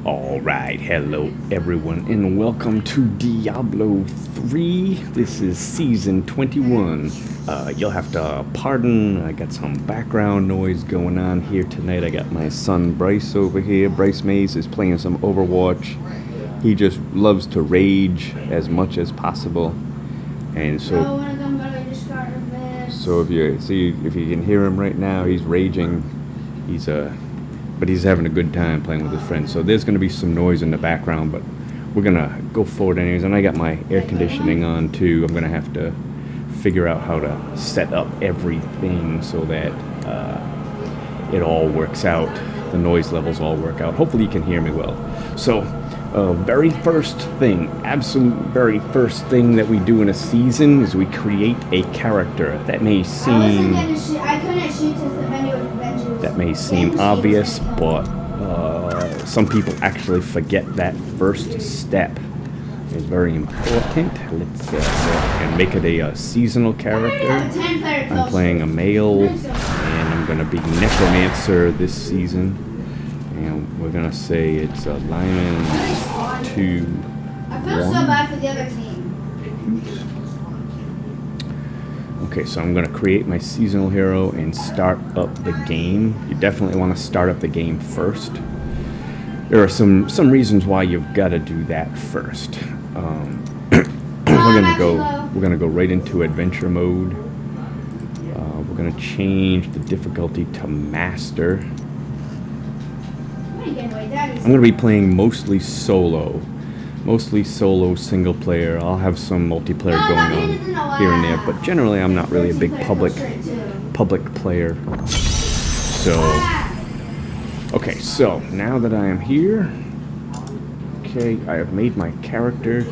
Alright, hello everyone, and welcome to Diablo 3. This is Season 21. You'll have to pardon, I got some background noise going on here tonight. I got my son Bryce over here. Bryce Mays is playing some Overwatch. He just loves to rage as much as possible. And so if you can hear him right now, he's raging. But he's having a good time playing with his friends. So there's going to be some noise in the background, but we're going to go forward anyways. And I got my air conditioning on too. I'm going to have to figure out how to set up everything so that it all works out. The noise levels all work out. Hopefully you can hear me well. So very first thing, absolute very first thing that we do in a season is we create a character. That may seem obvious, but some people actually forget that first step. It's very important. Let's and make it a seasonal character. I'm playing a male, and I'm going to be Necromancer this season. And we're going to say it's Lyman 2. I feel so bad for the other team. Okay, so I'm going to create my seasonal hero and start up the game. You definitely want to start up the game first. There are some reasons why you've got to do that first. We're gonna go right into adventure mode. We're gonna change the difficulty to master. I'm gonna be playing mostly solo single player. I'll have some multiplayer going on here and there, but generally I'm not really a big public player. So, okay, so now that I am here, okay, I have made my character.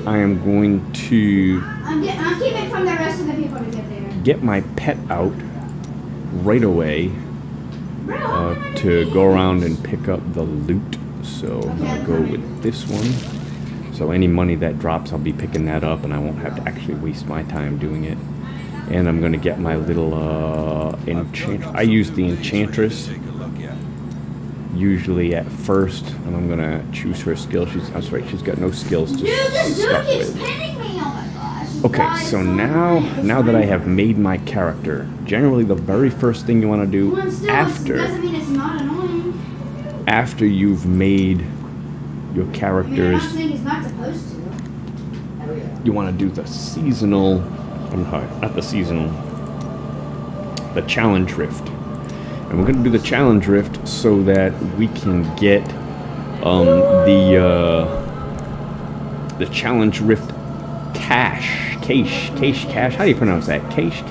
I am going to I'm keeping from the rest of the people to get there. Get my pet out right away to go around and pick up the loot. So I'm gonna go with this one. So any money that drops, I'll be picking that up, and I won't have to actually waste my time doing it. And I'm gonna get my little I use the enchantress usually at first, and I'm gonna choose her skill. That's right, she's got no skills to start with. Okay, so now that I have made my character, generally the very first thing you want to do after you've made your characters, you want to do the seasonal, the challenge rift. And we're going to do the challenge rift so that we can get the challenge rift cache. How do you pronounce that? Cache.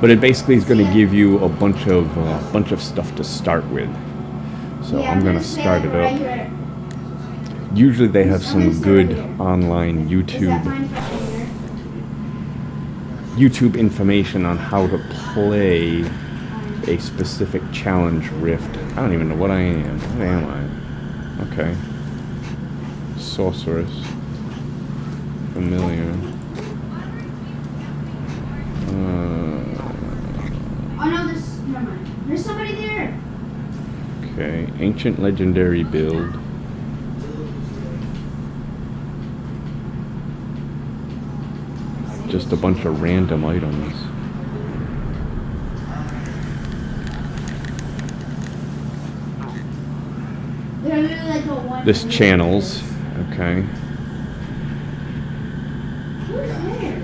But it basically is going to give you a bunch of stuff to start with. So I'm going to start it up. Usually they have some good online YouTube information on how to play a specific challenge rift. I don't even know what I am. What am I? Okay. Sorceress. Familiar. Oh no, never mind. There's somebody there. Okay, ancient legendary build. Just a bunch of random items. This channels, okay.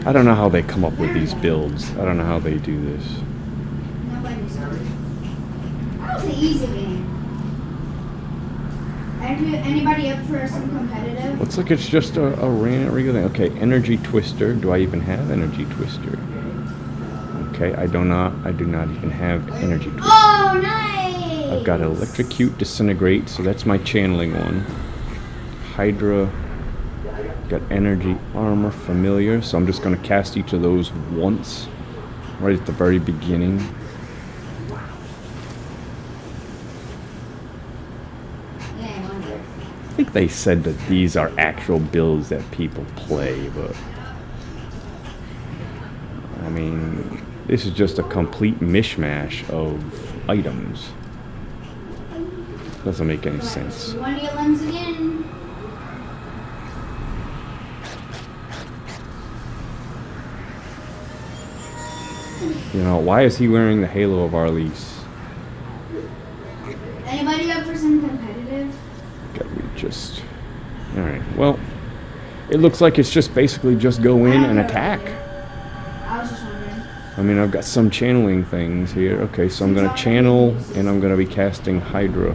I don't know how they come up with these builds. I don't know how they do this. That was an easy game. Anybody up for some competitive? Looks like it's just a regular. Okay, energy twister. Do I even have energy twister? Okay, I do not even have energy twister. Oh, nice! I've got electrocute, disintegrate, so that's my channeling one. Hydra. Got energy, armor, familiar, so I'm just going to cast each of those once, right at the very beginning. I think they said that these are actual builds that people play, but I mean, this is just a complete mishmash of items. Doesn't make any sense. One of your limbs again. You know, why is he wearing the halo of Arlise? Anybody up for some competitive? Okay, we just... Alright, well, it looks like it's just basically just go in and attack. I was just wondering. I mean, I've got some channeling things here. Okay, so I'm going to channel, and I'm going to be casting Hydra.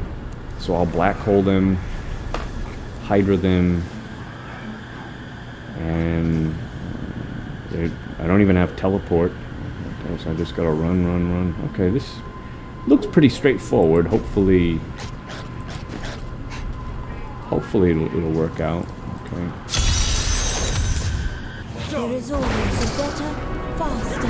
So I'll black hole them, Hydra them, and I don't even have teleport. Okay, so I just got to run. Okay, this looks pretty straightforward. Hopefully it'll work out. Okay. There is always a better, faster way.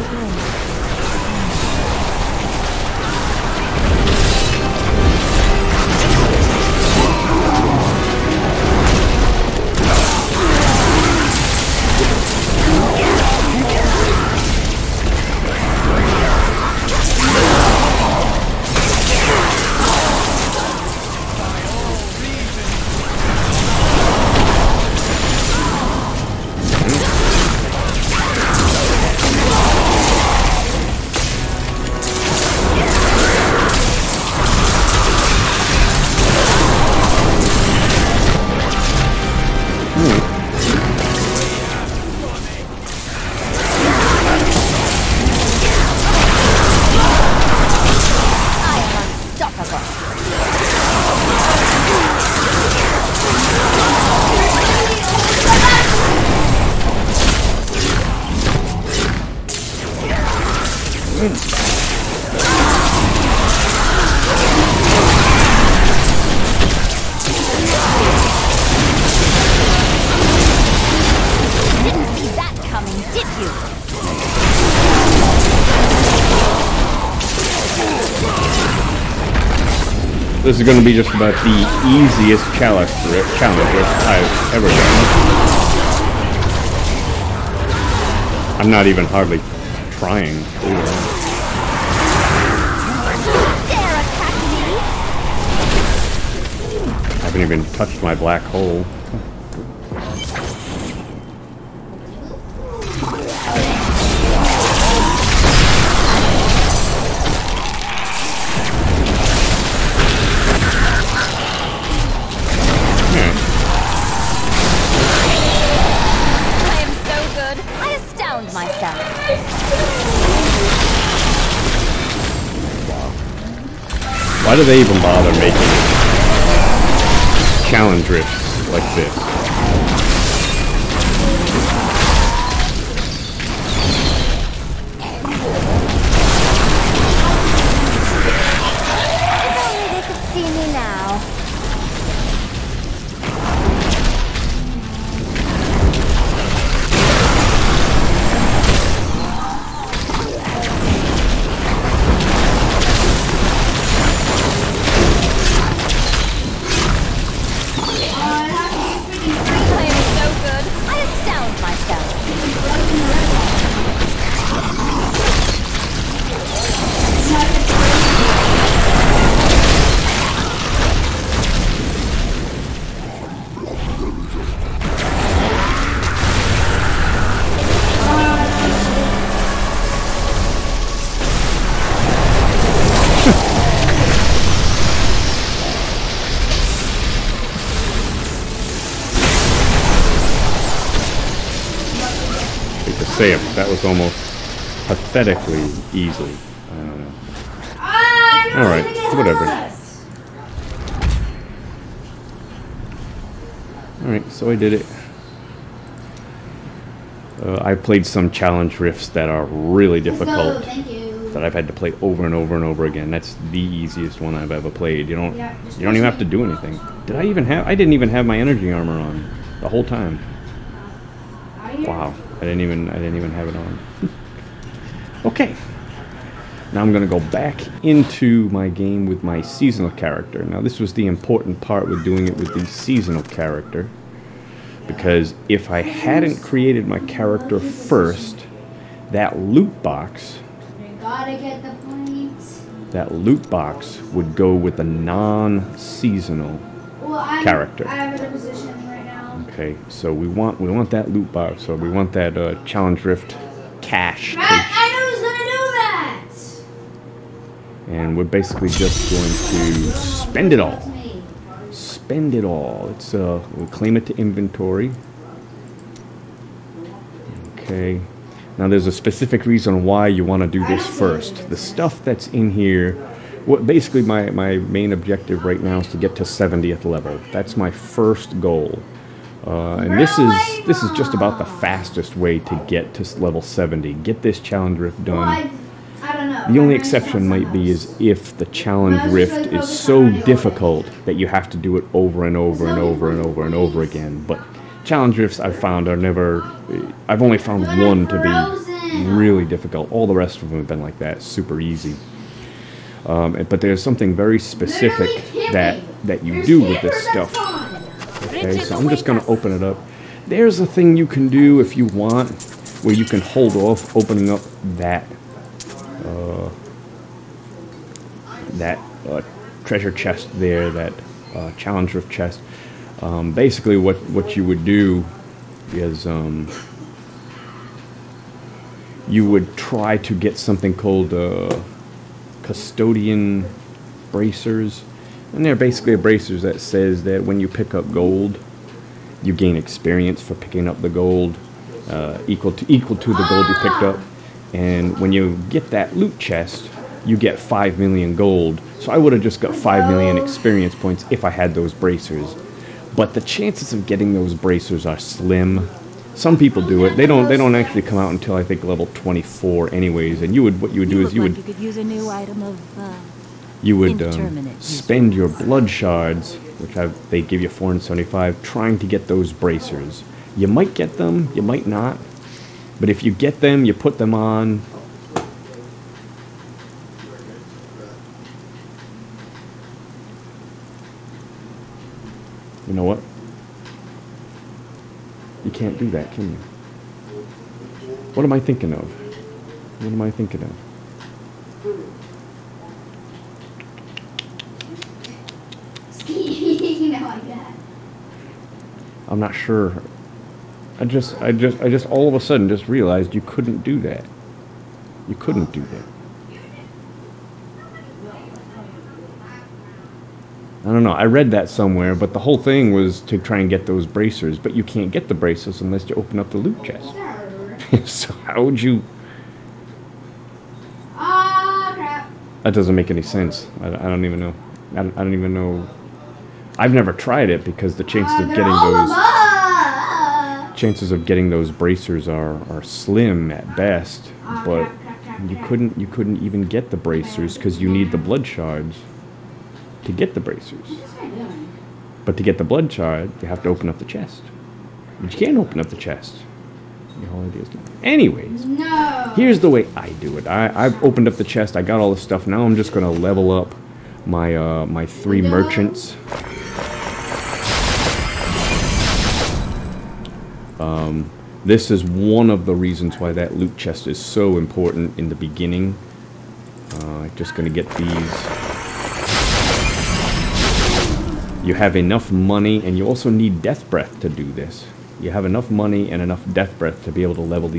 This is going to be just about the easiest challenge I've ever done. I'm not even hardly trying. I haven't even touched my black hole. Why do they even bother making challenge rifts like this? If only they could see me now. That was almost pathetically easy. I don't know. Alright, whatever. Alright, so I did it. I played some challenge rifts that are really difficult. That I've had to play over and over and over again. That's the easiest one I've ever played. You don't even have to do anything. I didn't even have my energy armor on the whole time. Wow. I didn't even have it on. Okay. Now I'm going to go back into my game with my seasonal character. Now this was the important part with doing it with the seasonal character. Because if I hadn't created my character first, that loot box... You gotta get the points. that loot box would go with a non-seasonal character. I have a position right now. Okay, so we want that loot box, or we want that Challenge Rift cash. I know who's gonna do that. And we're basically just going to spend it all. Spend it all. It's we'll claim it to inventory. Okay. Now there's a specific reason why you want to do this first. The stuff that's in here, basically my main objective right now is to get to 70th level. That's my first goal. And this is just about the fastest way to get to level 70. Get this Challenge Rift done. I don't know. The only exception might be is if the Challenge Rift is so difficult that you have to do it over and over and over and over and over again. But Challenge Rifts I've found are never... I've only found one to be really difficult. All the rest of them have been like that, super easy. But there's something very specific that you do with this stuff. Okay, so I'm just going to open it up. There's a thing you can do if you want, where you can hold off opening up that treasure chest there, that Challenge Rift chest. Basically what you would do is you would try to get something called custodian bracers, and they're basically bracers that says that when you pick up gold, you gain experience for picking up the gold, equal to the gold you picked up, and when you get that loot chest, you get 5 million gold. So I would have just got 5 million experience points if I had those bracers. But the chances of getting those bracers are slim. Some people do it. They don't actually come out until I think level 24 anyways. And what you would do is you could use a new item of spend your blood shards, which they give you 475, trying to get those bracers. You might get them, you might not. But if you get them, you put them on. You know what? You can't do that, can you? What am I thinking of? What am I thinking of? I'm not sure. I just all of a sudden just realized you couldn't do that. You couldn't do that. I don't know. I read that somewhere, but the whole thing was to try and get those bracers. But you can't get the bracers unless you open up the loot chest. So how would you... Crap. That doesn't make any sense. I don't even know. I don't even know. I've never tried it because the chances of getting those bracers are slim at best. But you couldn't even get the bracers because you need the blood shards to get the bracers. But to get the blood shard, you have to open up the chest. But you can't open up the chest. The whole idea is not. Anyways, here's the way I do it. I've opened up the chest. I got all the stuff. Now I'm just going to level up my my 3 merchants. This is one of the reasons why that loot chest is so important in the beginning. Just going to get these. You have enough money, and you also need death breath to do this. You have enough money and enough death breath to be able to level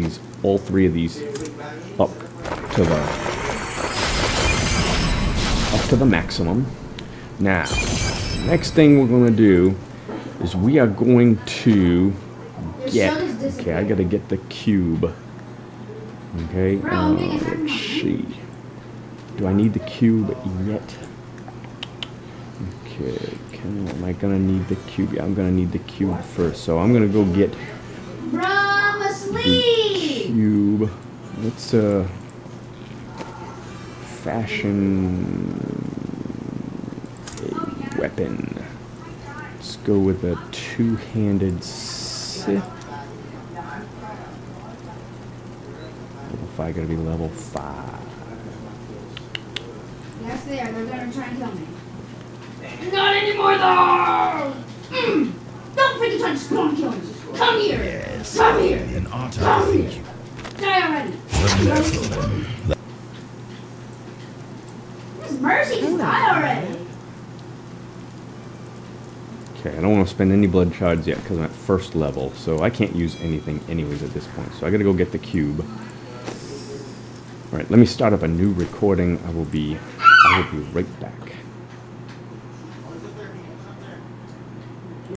all 3 of these up to the maximum. Now, next thing we're going to do is we are going to get... Okay, I got to get the cube. Okay, let's see. Do I need the cube yet? Okay, am I gonna need the cube? Yeah, I'm gonna need the cube first. So I'm gonna go get the cube. Let's fashion a weapon. Let's go with a 2-handed scythe. Level 5, gotta be level 5. Yes, they are. They're gonna try and kill me. Not anymore, though! Don't freaking try to spawn kill me! Come here! Yes. Come here! An auto. Come here! Die already! Mercy can die already. Okay, I don't want to spend any blood shards yet because I'm at first level, so I can't use anything anyways at this point. So I gotta go get the cube. Alright, let me start up a new recording. I will be right back.